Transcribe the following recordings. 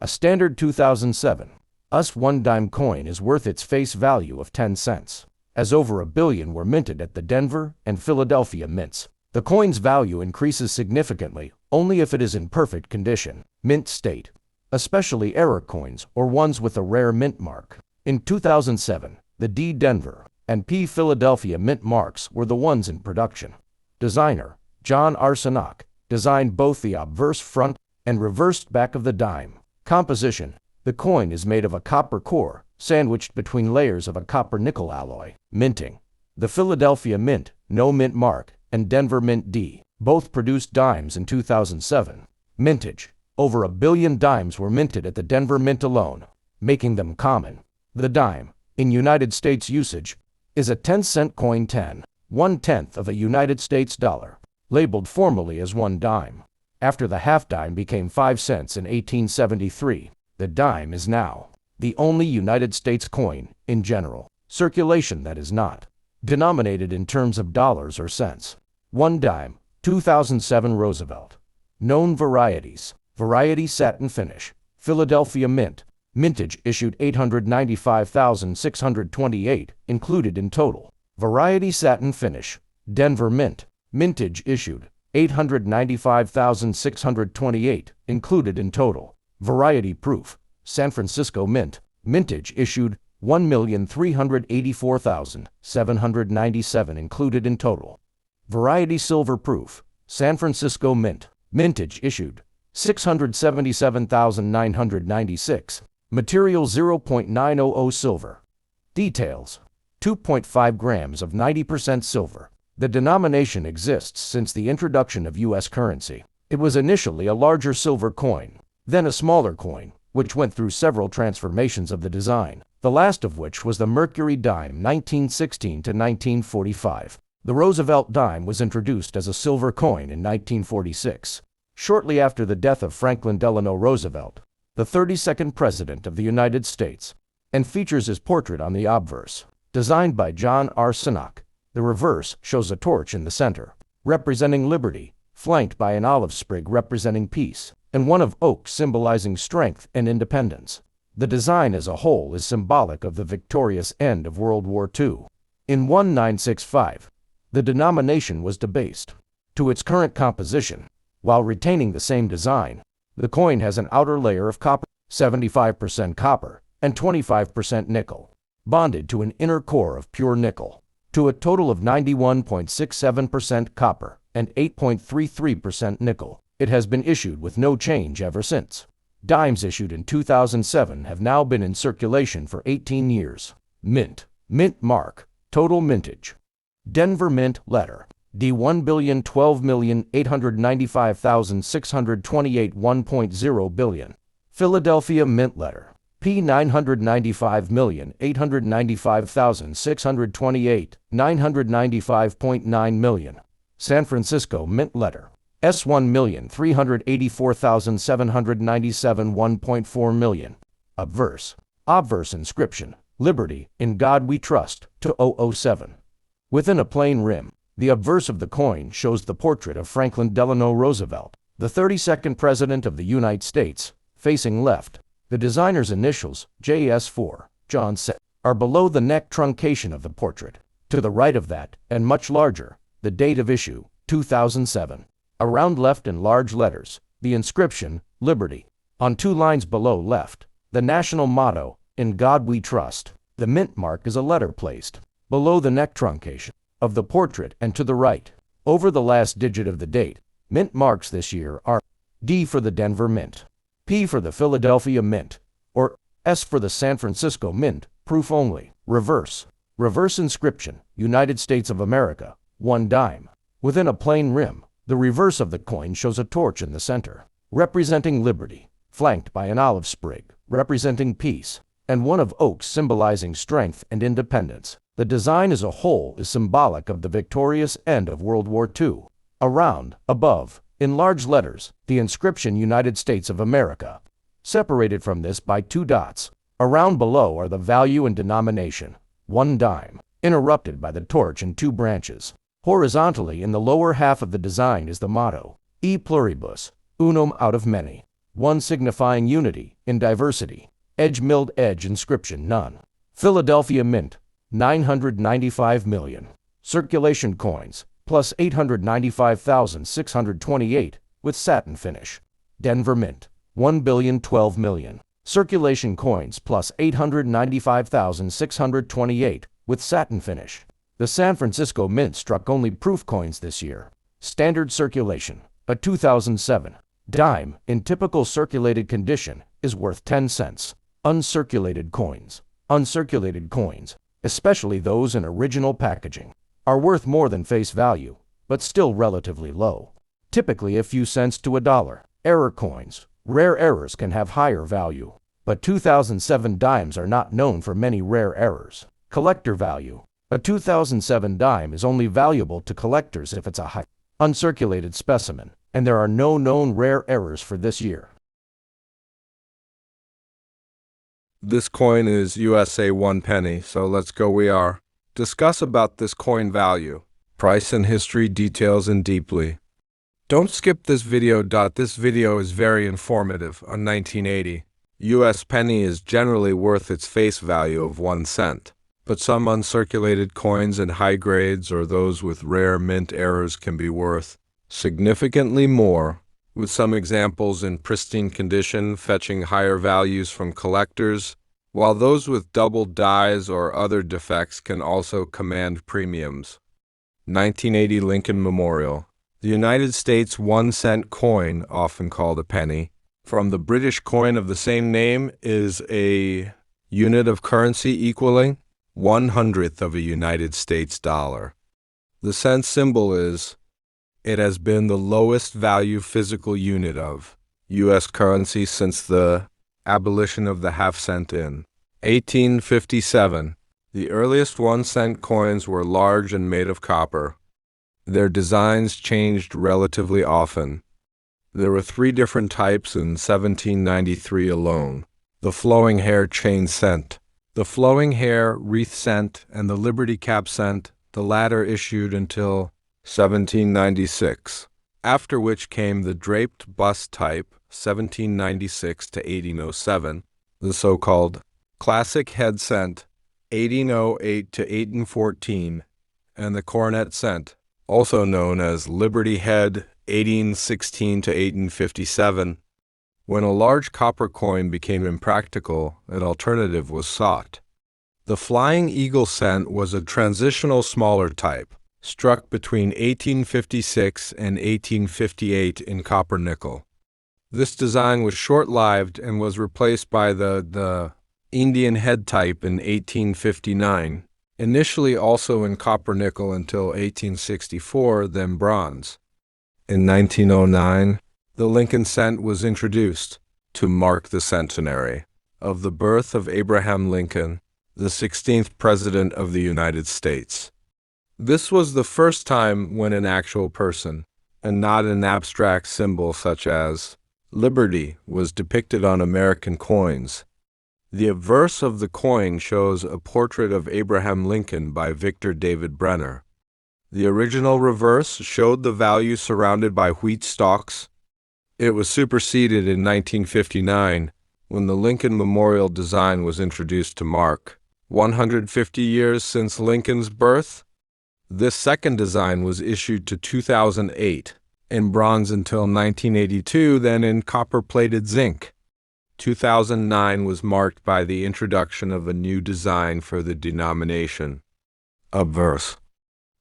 A standard 2007 US 1-dime coin is worth its face value of 10 cents, as over a billion were minted at the Denver and Philadelphia mints. The coin's value increases significantly only if it is in perfect condition, mint state, especially error coins or ones with a rare mint mark. In 2007, the D Denver and P Philadelphia mint marks were the ones in production. Designer John R. Sanok designed both the obverse front and reversed back of the dime. Composition: the coin is made of a copper core sandwiched between layers of a copper-nickel alloy. Minting: the Philadelphia Mint, no mint mark, and Denver Mint D both produced dimes in 2007. Mintage: over a billion dimes were minted at the Denver Mint alone, making them common. The dime, in United States usage, is a 10-cent coin, 1/10 of a United States dollar, labeled formally as 1 dime. After the half-dime became 5 cents in 1873, the dime is now the only United States coin, in general circulation, that is not denominated in terms of dollars or cents. 1 dime, 2007 Roosevelt. Known varieties: variety satin finish, Philadelphia Mint, mintage issued 895,628, included in total. Variety satin finish, Denver Mint, mintage issued 895,628, included in total. Variety proof, San Francisco Mint, mintage issued 1,384,797, included in total. Variety silver proof, San Francisco Mint, mintage issued 677,996. Material 0.900 silver. Details: 2.5 grams of 90% silver. The denomination exists since the introduction of U.S. currency. It was initially a larger silver coin, then a smaller coin, which went through several transformations of the design, the last of which was the Mercury dime 1916 to 1945. The Roosevelt dime was introduced as a silver coin in 1946, shortly after the death of Franklin Delano Roosevelt, the 32nd President of the United States, and features his portrait on the obverse, designed by John R. Sanok. The reverse shows a torch in the center, representing liberty, flanked by an olive sprig representing peace, and one of oak symbolizing strength and independence. The design as a whole is symbolic of the victorious end of World War II. In 1965, the denomination was debased to its current composition. While retaining the same design, the coin has an outer layer of copper, 75% copper, and 25% nickel, bonded to an inner core of pure nickel, to a total of 91.67% copper and 8.33% nickel. It has been issued with no change ever since. Dimes issued in 2007 have now been in circulation for 18 years. Mint mark, total mintage: Denver Mint letter D 1,012,895,628 1.0 billion. Philadelphia Mint letter P 995,895,628 995.9 million. San Francisco Mint letter S 1,384,797 1.4 million. Obverse inscription: Liberty, in God We Trust, to 007. Within a plain rim, the obverse of the coin shows the portrait of Franklin Delano Roosevelt, the 32nd President of the United States, facing left. The designer's initials, JS4, John said, are below the neck truncation of the portrait. To the right of that, and much larger, the date of issue, 2007. Around left in large letters, the inscription, Liberty. On 2 lines below left, the national motto, In God We Trust. The mint mark is a letter placed below the neck truncation of the portrait and to the right. Over the last digit of the date, mint marks this year are D for the Denver Mint, P for the Philadelphia Mint, or S for the San Francisco Mint, proof only. Reverse inscription: United States of America, 1 dime. Within a plain rim, the reverse of the coin shows a torch in the center, representing liberty, flanked by an olive sprig, representing peace, and one of oak symbolizing strength and independence. The design as a whole is symbolic of the victorious end of World War II. Around, above, in large letters, the inscription United States of America. Separated from this by 2 dots. Around below are the value and denomination, 1 dime, interrupted by the torch in 2 branches. Horizontally in the lower half of the design is the motto, E pluribus, unum out of many. 1 signifying unity in diversity. Edge milled edge inscription none. Philadelphia Mint, 995 million. Circulation coins, plus 895,628, with satin finish. Denver Mint, 1,012 million. Circulation coins, plus 895,628, with satin finish. The San Francisco Mint struck only proof coins this year. Standard circulation, a 2007 dime in typical circulated condition, is worth 10 cents. Uncirculated coins, especially those in original packaging, are worth more than face value, but still relatively low. Typically a few cents to $1. Error coins, rare errors can have higher value, but 2007 dimes are not known for many rare errors. Collector value, a 2007 dime is only valuable to collectors if it's a high uncirculated specimen, and there are no known rare errors for this year. This coin is USA 1 penny, so let's go we are. Discuss about this coin value, price and history details and deeply. Don't skip this video. This video is very informative on 1980. US penny is generally worth its face value of 1 cent, but some uncirculated coins and high grades or those with rare mint errors can be worth significantly more, with some examples in pristine condition fetching higher values from collectors, while those with double dies or other defects can also command premiums. 1980 Lincoln Memorial. The United States 1 cent coin, often called a penny, from the British coin of the same name, is a unit of currency equaling 1/100th of a United States dollar. The cent symbol is it has been the lowest value physical unit of U.S. currency since the abolition of the half cent in 1857. The earliest 1 cent coins were large and made of copper. Their designs changed relatively often. There were 3 different types in 1793 alone: the flowing hair chain cent, the flowing hair wreath cent, and the Liberty cap cent, the latter issued until 1796, after which came the draped bust type, 1796 to 1807, the so-called classic head cent, 1808 to 1814, and the coronet cent, also known as Liberty head, 1816 to 1857. When a large copper coin became impractical, an alternative was sought. The Flying Eagle cent was a transitional smaller type, struck between 1856 and 1858 in copper nickel. This design was short-lived and was replaced by the Indian head type in 1859, initially also in copper nickel until 1864, then bronze. In 1909, the Lincoln cent was introduced to mark the centenary of the birth of Abraham Lincoln, the 16th President of the United States. This was the first time when an actual person, and not an abstract symbol such as Liberty, was depicted on American coins. The obverse of the coin shows a portrait of Abraham Lincoln by Victor David Brenner. The original reverse showed the value surrounded by wheat stalks. It was superseded in 1959 when the Lincoln Memorial design was introduced to mark 150 years since Lincoln's birth. This second design was issued to 2008, in bronze until 1982, then in copper-plated zinc. 2009 was marked by the introduction of a new design for the denomination. Obverse.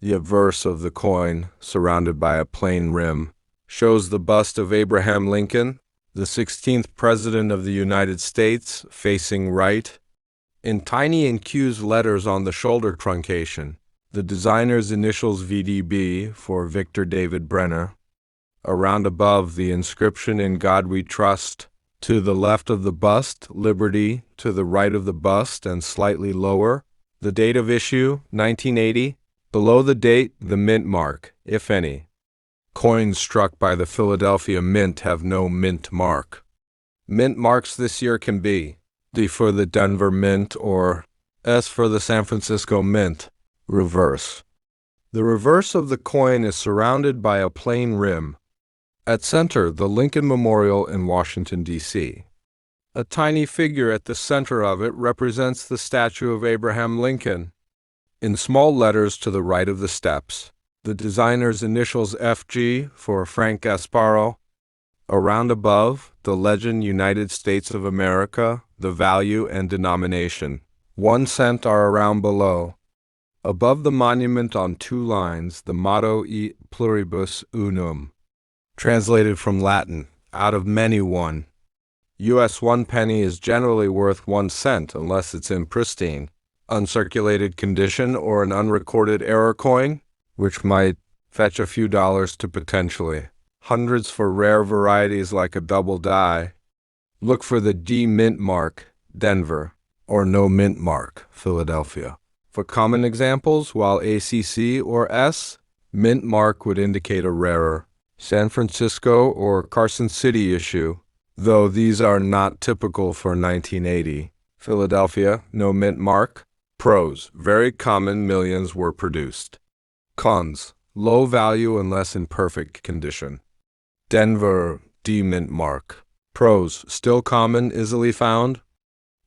The obverse of the coin, surrounded by a plain rim, shows the bust of Abraham Lincoln, the 16th President of the United States, facing right. In tiny incused letters on the shoulder truncation, the designer's initials VDB for Victor David Brenner. Around above, the inscription "In God We Trust." To the left of the bust, Liberty. To the right of the bust and slightly lower, the date of issue, 1980. Below the date, the mint mark, if any. Coins struck by the Philadelphia Mint have no mint mark. Mint marks this year can be D for the Denver Mint or S for the San Francisco Mint. Reverse. The reverse of the coin is surrounded by a plain rim. At center, the Lincoln Memorial in Washington, D.C. A tiny figure at the center of it represents the statue of Abraham Lincoln. In small letters to the right of the steps, the designer's initials FG for Frank Gasparro. Around above, the legend United States of America, the value and denomination. 1 cent are around below. Above the monument on 2 lines, the motto E pluribus unum, translated from Latin, out of many one. US 1 penny is generally worth 1 cent unless it's in pristine, uncirculated condition or an unrecorded error coin, which might fetch a few dollars to potentially hundreds for rare varieties like a double die. Look for the D mint mark, Denver, or no mint mark, Philadelphia. For common examples, while ACC or S, mint mark would indicate a rarer San Francisco or Carson City issue, though these are not typical for 1980. Philadelphia, no mint mark. Pros, very common, millions were produced. Cons, low value unless in perfect condition. Denver, D mint mark. Pros, still common, easily found.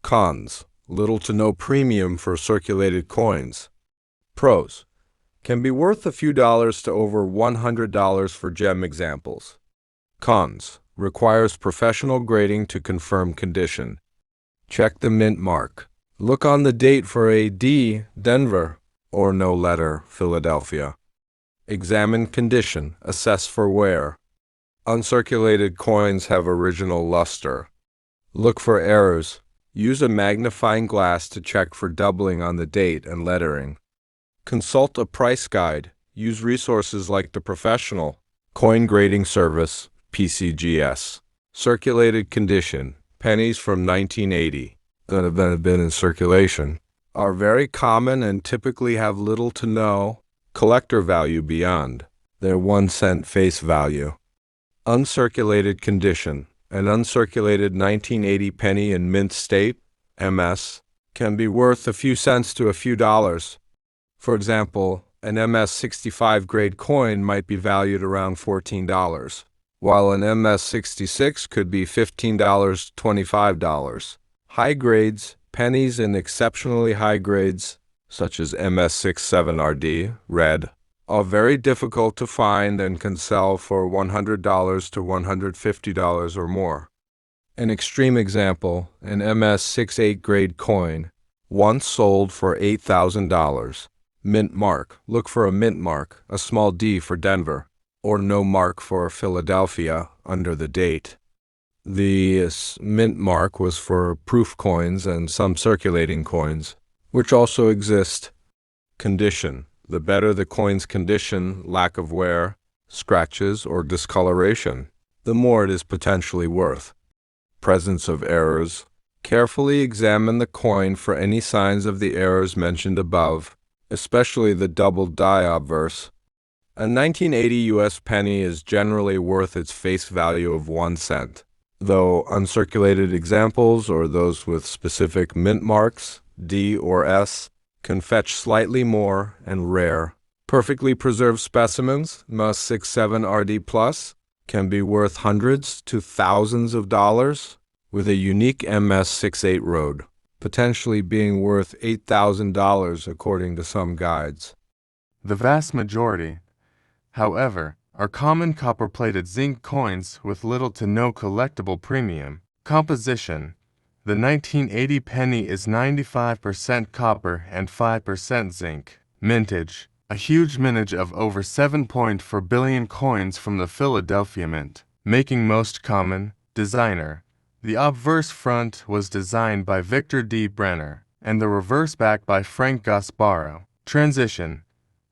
Cons, little to no premium for circulated coins. Pros, can be worth a few dollars to over $100 for gem examples. Cons, requires professional grading to confirm condition. Check the mint mark. Look on the date for a D, Denver, or no letter, Philadelphia. Examine condition, assess for wear. Uncirculated coins have original luster. Look for errors. Use a magnifying glass to check for doubling on the date and lettering. Consult a price guide. Use resources like the Professional Coin Grading Service, PCGS. Circulated condition, pennies from 1980 that have been in circulation, are very common and typically have little to no collector value beyond their 1 cent face value. Uncirculated condition, an uncirculated 1980 penny in mint state, MS, can be worth a few cents to a few dollars. For example, an MS-65 grade coin might be valued around $14, while an MS-66 could be $15, $25. High grades, pennies in exceptionally high grades, such as MS-67RD, red, are very difficult to find and can sell for $100 to $150 or more. An extreme example, an MS-68 grade coin, once sold for $8,000. Mint mark. Look for a mint mark, a small D for Denver, or no mark for Philadelphia under the date. The mint mark was for proof coins and some circulating coins, which also exist. Condition. The better the coin's condition, lack of wear, scratches, or discoloration, the more it is potentially worth. Presence of errors. Carefully examine the coin for any signs of the errors mentioned above, especially the double die obverse. A 1980 U.S. penny is generally worth its face value of 1 cent, though uncirculated examples or those with specific mint marks, D or S, can fetch slightly more and rare. Perfectly preserved specimens, MS-67RD+, can be worth hundreds to thousands of dollars, with a unique MS-68 Road potentially being worth $8,000 according to some guides. The vast majority, however, are common copper-plated zinc coins with little to no collectible premium. Composition. The 1980 penny is 95% copper and 5% zinc. Mintage. A huge mintage of over 7.4 billion coins from the Philadelphia Mint. Making most common. Designer. The obverse front was designed by Victor D. Brenner, and the reverse back by Frank Gasparro. Transition.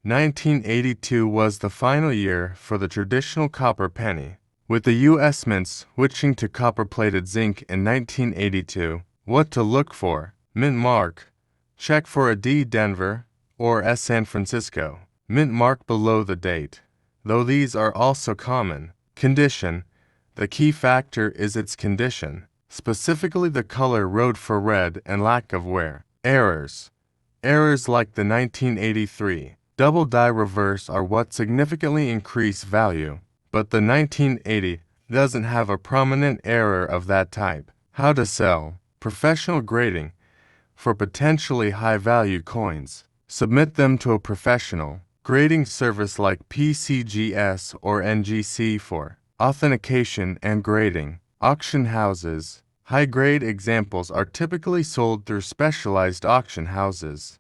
1982 was the final year for the traditional copper penny, with the U.S. Mint switching to copper-plated zinc in 1982. What to look for? Mint mark. Check for a D Denver or S San Francisco. Mint mark below the date, though these are also common. Condition. The key factor is its condition, specifically the color road for red and lack of wear. Errors. Errors like the 1983 double die reverse are what significantly increase value, but the 1980 doesn't have a prominent error of that type. How to sell professional grading for potentially high-value coins. Submit them to a professional grading service like PCGS or NGC for authentication and grading. Auction houses. High-grade examples are typically sold through specialized auction houses.